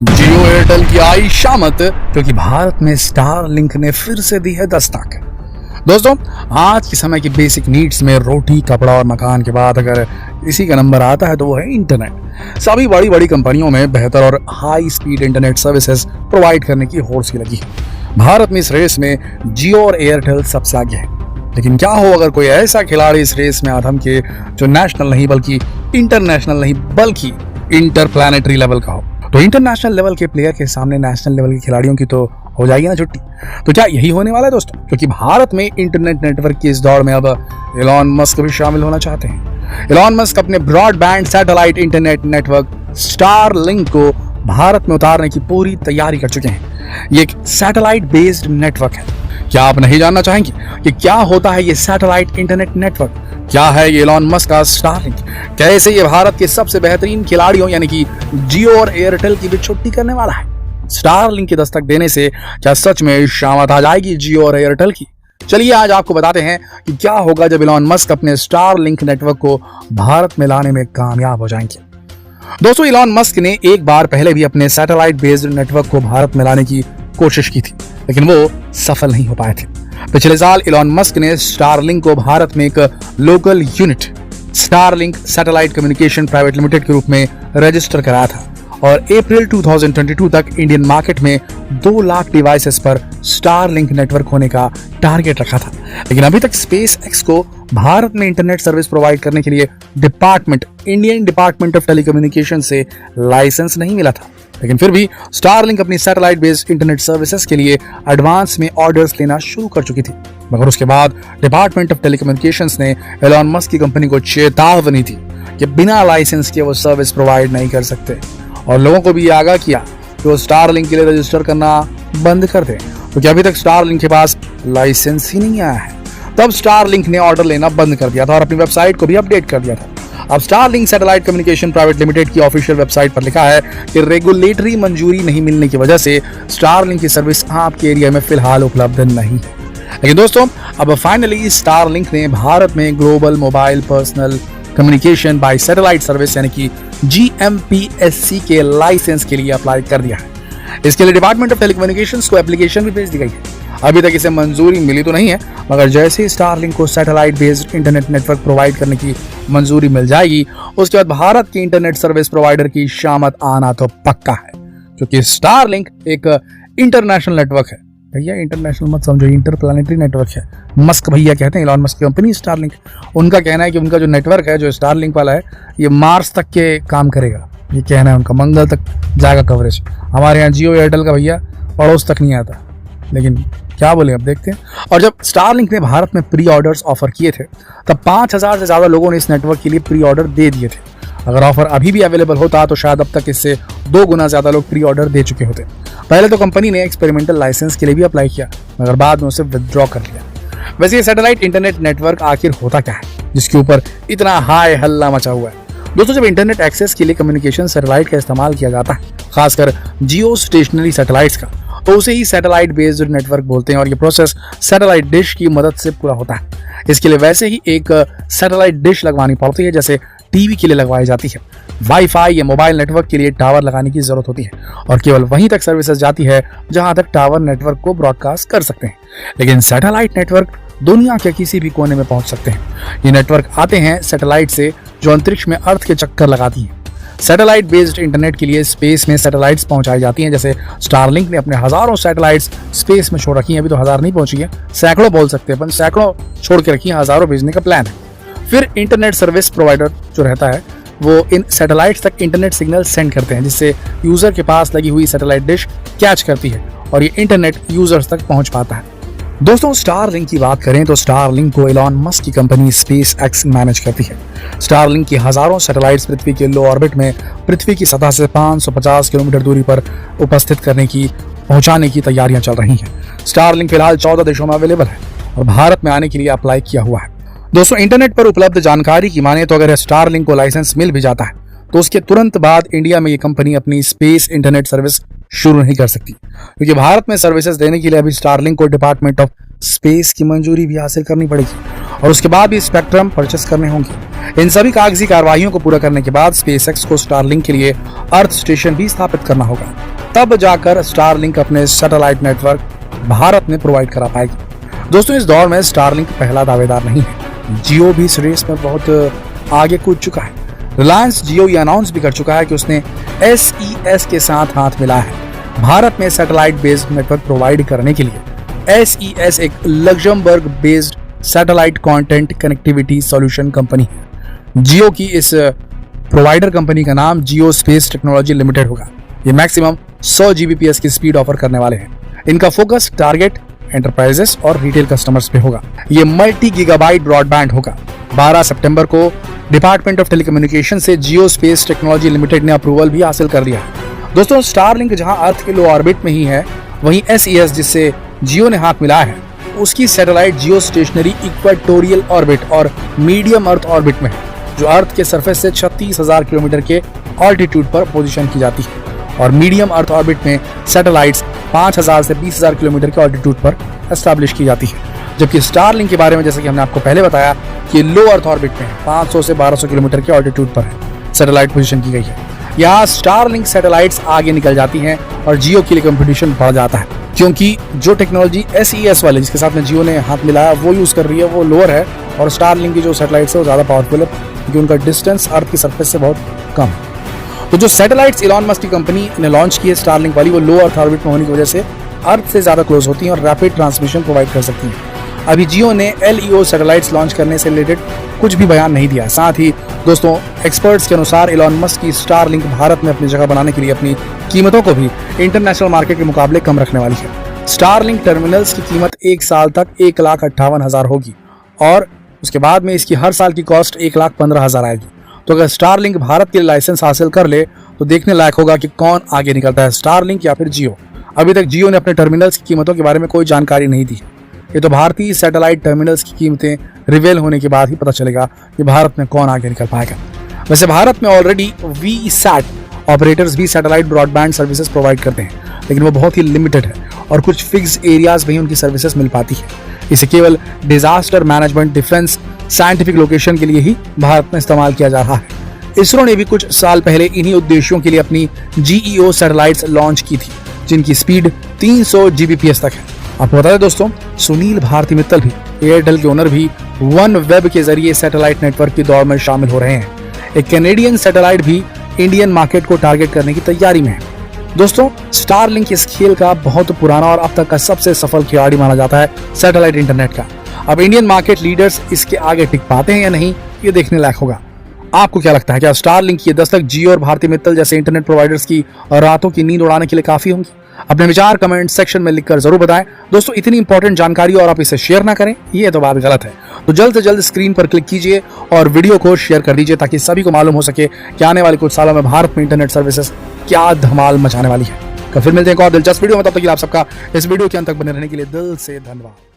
जियो एयरटेल की आई शामत, क्योंकि भारत में स्टारलिंक ने फिर से दी है दस्तक। दोस्तों, आज के समय की बेसिक नीड्स में रोटी, कपड़ा और मकान के बाद अगर इसी का नंबर आता है तो वो है इंटरनेट। सभी बड़ी बड़ी कंपनियों में बेहतर और high speed internet services provide करने की होड़ सी लगी है। भारत में इस रेस में जियो और एयरटेल सबसे आगे है। लेकिन क्या हो अगर कोई ऐसा खिलाड़ी इस रेस में आधम के जो नेशनल नहीं बल्कि इंटरनेशनल नहीं बल्कि इंटरप्लैनेटरी लेवल का हो। तो इंटरनेशनल लेवल के प्लेयर के सामने नेशनल लेवल के खिलाड़ियों की तो हो जाएगी ना छुट्टी। तो क्या यही होने वाला है दोस्तों? क्योंकि भारत में इंटरनेट नेटवर्क की इस दौड़ में अब एलॉन मस्क भी शामिल होना चाहते हैं। एलॉन मस्क अपने broadband satellite internet network Starlink को भारत में उतारने की पूरी तैयारी कर चुके हैं। ये एक सैटेलाइट बेस्ड नेटवर्क है। क्या आप नहीं जानना चाहेंगे कि क्या होता है ये सैटेलाइट इंटरनेट नेटवर्क? क्या है ये एलॉन मस्क का स्टारलिंक? कैसे ये भारत के सबसे बेहतरीन खिलाड़ियों यानी कि जियो और एयरटेल की भी छुट्टी करने वाला है? स्टारलिंक की दस्तक देने से क्या सच में शामत आ जाएगी जियो और एयरटेल की? चलिए आज आपको बताते हैं कि क्या होगा जब एलॉन मस्क अपने स्टारलिंक नेटवर्क को भारत में लाने में कामयाब हो जाएंगे। दोस्तों, एलॉन मस्क ने एक बार पहले भी अपने सैटेलाइट बेस्ड नेटवर्क को भारत में लाने की कोशिश की थी, लेकिन वो सफल नहीं हो पाए थे। पिछले साल एलॉन मस्क ने स्टारलिंक को भारत में एक local unit Starlink satellite communication private limited के रूप में रजिस्टर कराया था और अप्रैल 2022 तक इंडियन मार्केट में 2 लाख डिवाइसेस पर स्टारलिंक नेटवर्क होने का टारगेट रखा था। लेकिन अभी तक स्पेस एक्स को भारत में इंटरनेट सर्विस प्रोवाइड करने के लिए इंडियन डिपार्टमेंट ऑफ टेलीकम्युनिकेशन से लाइसेंस नहीं मिला था। लेकिन फिर भी स्टारलिंक अपनी सैटेलाइट बेस्ड इंटरनेट सर्विसेज के लिए एडवांस में ऑर्डर्स लेना शुरू कर चुकी थी। मगर उसके बाद डिपार्टमेंट ऑफ टेलीकम्युनिकेशंस ने एलॉन मस्क की कंपनी को चेतावनी दी कि बिना लाइसेंस के वो सर्विस प्रोवाइड नहीं कर सकते और लोगों को भी आगाह किया कि वो स्टारलिंक के लिए रजिस्टर करना बंद कर दें, क्योंकि अभी तक स्टारलिंक के पास लाइसेंस ही नहीं आया है। तब स्टारलिंक ने ऑर्डर लेना बंद कर दिया था और अपनी वेबसाइट को भी अपडेट कर दिया था। अब Starlink satellite communication private limited की ऑफिशियल वेबसाइट पर लिखा है कि रेगुलेटरी मंजूरी नहीं मिलने की वजह से स्टारलिंक की सर्विस आपके एरिया में फिलहाल उपलब्ध नहीं है। लेकिन दोस्तों, अब फाइनली स्टारलिंक ने भारत में global mobile personal communication bye satellite service यानी कि GMPSC के लाइसेंस के लिए अप्लाई कर दिया है। इसके लिए डिपार्टमेंट ऑफ टेलीकम्युनिकेशंस को एप्लीकेशन भी भेज दी गई है। अभी तक इसे मंजूरी मिली तो नहीं है, मगर जैसे ही स्टारलिंक को satellite based internet network provide करने की मंजूरी मिल जाएगी, उसके बाद भारत के इंटरनेट सर्विस प्रोवाइडर की शामत आना तो पक्का है। क्योंकि स्टारलिंक एक इंटरनेशनल नेटवर्क है। भैया इंटरनेशनल मत समझो, इंटरप्लैनेटरी नेटवर्क है। मस्क भैया कहते हैं, एलॉन मस्क की कंपनी स्टारलिंक, उनका कहना है कि उनका जो नेटवर्क है जो स्टारलिंक वाला है ये मार्स तक के काम करेगा। ये कहना है उनका, मंगल तक जाएगा कवरेज। हमारे यहाँ जियो एयरटेल का भैया पड़ोस तक नहीं आता। लेकिन क्या बोले, अब देखते हैं। और जब स्टारलिंक ने भारत में प्री ऑर्डर्स ऑफर किए थे तब 5000 से ज्यादा लोगों ने इस नेटवर्क के लिए प्री ऑर्डर दे दिए थे। अगर ऑफर अभी भी अवेलेबल होता तो शायद अब तक इससे 2 गुना ज्यादा लोग प्री ऑर्डर दे चुके होते। पहले तो कंपनी ने एक्सपेरिमेंटल लाइसेंस के लिए भी अप्लाई किया, मगर बाद में उसे विथड्रॉ कर लिया। वैसे ये सैटेलाइट इंटरनेट नेटवर्क आखिर होता क्या है जिसके ऊपर इतना हाय हल्ला मचा हुआ है? दोस्तों, जब इंटरनेट एक्सेस के लिए कम्युनिकेशन सैटेलाइट का इस्तेमाल किया जाता है, खासकर जियो स्टेशनरी सैटेलाइट्स का, तो उसे ही सैटेलाइट बेस्ड नेटवर्क बोलते हैं और ये प्रोसेस सैटेलाइट डिश की मदद से पूरा होता है। इसके लिए वैसे ही एक सैटेलाइट डिश लगवानी पड़ती है जैसे टीवी के लिए लगवाई जाती है। वाईफाई या मोबाइल नेटवर्क के लिए टावर लगाने की जरूरत होती है और केवल वहीं तक सर्विसेज जाती है जहां तक टावर नेटवर्क को ब्रॉडकास्ट कर सकते हैं। लेकिन सैटेलाइट नेटवर्क दुनिया के किसी भी कोने में पहुंच सकते हैं। ये नेटवर्क आते हैं सैटेलाइट से जो अंतरिक्ष में अर्थ के चक्कर लगाती है। सैटेलाइट बेस्ड इंटरनेट के लिए स्पेस में सैटेलाइट्स पहुंचाई जाती हैं। जैसे स्टारलिंक ने अपने हजारों सैटेलाइट्स स्पेस में छोड़ रखी हैं। अभी तो 1000 नहीं पहुंची है, सैकड़ों बोल सकते हैं, पर सैकड़ों छोड़ के रखी हैं, हजारों भेजने का प्लान है। फिर इंटरनेट सर्विस प्रोवाइडर जो रहता है वो इन सैटेलाइट्स तक इंटरनेट सिग्नल सेंड करते हैं, जिससे यूजर के पास लगी हुई सैटेलाइट डिश कैच करती है और ये इंटरनेट यूजर्स तक पहुंच पाता है। दोस्तों, स्टारलिंक की बात करें तो स्टारलिंक को एलॉन मस्क की कंपनी स्पेस एक्स मैनेज करती है। स्टारलिंक की हजारों सैटेलाइट्स पृथ्वी के लो ऑर्बिट में पृथ्वी की सतह से 550 किलोमीटर दूरी पर उपस्थित पहुंचाने की तैयारियां चल रही हैं। स्टारलिंक फिलहाल 14 देशों में अवेलेबल है और भारत में आने के लिए अप्लाई किया हुआ है। दोस्तों, इंटरनेट पर उपलब्ध जानकारी की माने तो अगर स्टारलिंक को लाइसेंस मिल भी जाता है तो उसके तुरंत बाद इंडिया में ये कंपनी अपनी स्पेस इंटरनेट सर्विस शुरू नहीं कर सकती, क्योंकि भारत में सर्विसेज देने के लिए अभी स्टारलिंक को डिपार्टमेंट ऑफ स्पेस की मंजूरी भी हासिल करनी पड़ेगी और उसके बाद भी स्पेक्ट्रम परचेस करने होंगे। इन सभी कागजी कार्रवाइयों को पूरा करने के बाद स्पेसएक्स को स्टारलिंक के लिए अर्थ स्टेशन भी स्थापित करना होगा। तब जाकर स्टारलिंक अपने सैटेलाइट नेटवर्क भारत में प्रोवाइड करा पाएगी। दोस्तों, इस दौर में स्टारलिंक पहला दावेदार नहीं है। जियो भी इस रेस में बहुत आगे कूद चुका है। रिलायंस जियो ये अनाउंस भी कर चुका है कि उसने SES के साथ हाथ मिला है भारत में सैटेलाइट बेस्ड नेटवर्क प्रोवाइड करने के लिए। SES एक Luxembourg based satellite content connectivity solution company है। जियो की इस प्रोवाइडर कंपनी का नाम जियो स्पेस टेक्नोलॉजी लिमिटेड होगा। ये मैक्सिमम 100 Gbps की स्पीड ऑफर करने वाले हैं। इनका फोकस टारगेट एंटरप्राइजेस और रिटेल कस्टमर्स पे होगा। ये मल्टी गीगाबाइट ब्रॉडबैंड होगा। 12 सितंबर को डिपार्टमेंट ऑफ टेलीकम्युनिकेशन से जियो स्पेस टेक्नोलॉजी लिमिटेड ने अप्रूवल भी हासिल कर लिया है। दोस्तों, स्टारलिंक जहां अर्थ के लो ऑर्बिट में ही है, वहीं SES जिससे जियो ने हाथ मिलाया है, उसकी सैटेलाइट जियो स्टेशनरी इक्वेटोरियल ऑर्बिट और मीडियम अर्थ ऑर्बिट में है, जो अर्थ के सरफेस से 36,000 किलोमीटर के ऑल्टीट्यूड पर पोजीशन की जाती है। और मीडियम अर्थ ऑर्बिट में सैटेलाइट्स 5,000 से 20,000 किलोमीटर के ऑल्टीट्यूड पर एस्टैब्लिश की जाती है। जबकि स्टारलिंक के बारे में जैसे कि हमने आपको पहले बताया कि लो अर्थ ऑर्बिट में 500 से 1200 किलोमीटर के ऑल्टीट्यूड पर है सैटेलाइट पोजीशन की गई है। यहाँ स्टारलिंक सैटेलाइट्स आगे निकल जाती हैं और जियो के लिए कंपटीशन बढ़ जाता है, क्योंकि जो टेक्नोलॉजी SES वाले जिसके साथ में जियो ने हाथ मिलाया वो यूज कर रही है वो लोअर है, और स्टारलिंक की जो सैटेलाइट्स है वो ज़्यादा पावरफुल है क्योंकि उनका डिस्टेंस अर्थ की सरफेस से बहुत कम है। तो जो सैटेलाइट्स इलॉन मस्क की कंपनी ने लॉन्च की है स्टारलिंक वाली, वो लो अर्थ ऑर्बिट में होने की वजह से अर्थ से ज़्यादा क्लोज होती हैं और रैपिड ट्रांसमिशन प्रोवाइड कर सकती हैं। अभी जियो ने LEO सैटेलाइट्स लॉन्च करने से रिलेटेड कुछ भी बयान नहीं दिया। साथ ही दोस्तों, एक्सपर्ट्स के अनुसार इलॉन मस्क की स्टारलिंक भारत में अपनी जगह बनाने के लिए अपनी कीमतों को भी इंटरनेशनल मार्केट के मुकाबले कम रखने वाली है। स्टारलिंक टर्मिनल्स की कीमत 1 साल तक 1,58,000 होगी और उसके बाद में इसकी हर साल की कॉस्ट 1,15,000 आएगी। तो अगर स्टारलिंक भारत के लिए लाइसेंस हासिल कर ले तो देखने लायक होगा कि कौन आगे निकलता है, स्टारलिंक या फिर जियो। अभी तक जियो ने अपने टर्मिनल्स की कीमतों के बारे में कोई जानकारी नहीं दी। ये तो भारतीय सैटेलाइट टर्मिनल्स की कीमतें रिवील होने के बाद ही पता चलेगा कि भारत में कौन आगे निकल पाएगा। वैसे भारत में ऑलरेडी VSAT ऑपरेटर्स भी सैटेलाइट ब्रॉडबैंड सर्विसेज प्रोवाइड करते हैं, लेकिन वो बहुत ही लिमिटेड है और कुछ फिक्स एरियाज में ही उनकी सर्विसेज मिल पाती है। इसे केवल disaster management, defence, scientific location के लिए ही भारत में इस्तेमाल किया जा रहा है। इसरो ने भी कुछ साल पहले इन्हीं उद्देश्यों के लिए अपनी GEO सैटेलाइट्स लॉन्च की थी, जिनकी स्पीड 300 Gbps तक है। आपको बता दें दोस्तों, सुनील भारती मित्तल भी, एयरटेल के ओनर भी, वन वेब के जरिए सैटेलाइट नेटवर्क की दौड़ में शामिल हो रहे हैं। एक कैनेडियन सैटेलाइट भी इंडियन मार्केट को टारगेट करने की तैयारी में है। दोस्तों, स्टारलिंक इस खेल का बहुत पुराना और अब तक का सबसे सफल खिलाड़ी माना जाता है सैटेलाइट इंटरनेट का। अब इंडियन मार्केट लीडर्स इसके आगे टिक पाते हैं या नहीं, ये देखने लायक होगा। आपको क्या लगता है, क्या स्टारलिंक ये दस्तक जियो और भारती मित्तल जैसे इंटरनेट प्रोवाइडर्स की रातों की नींद उड़ाने के लिए काफी होंगी? अपने विचार कमेंट सेक्शन में लिखकर जरूर बताएं। दोस्तों, इतनी इंपॉर्टेंट जानकारी और आप इसे शेयर ना करें, ये तो बात गलत है। तो जल्द से जल्द स्क्रीन पर क्लिक कीजिए और वीडियो को शेयर कर दीजिए ताकि सभी को मालूम हो सके कि आने वाले कुछ सालों में भारत में इंटरनेट सर्विसेज क्या धमाल मचाने वाली है। फिर मिलते हैं एक और दिलचस्प वीडियो में, तब तक आप सबका इस वीडियो के अंत तक बने रहने के लिए दिल से धन्यवाद।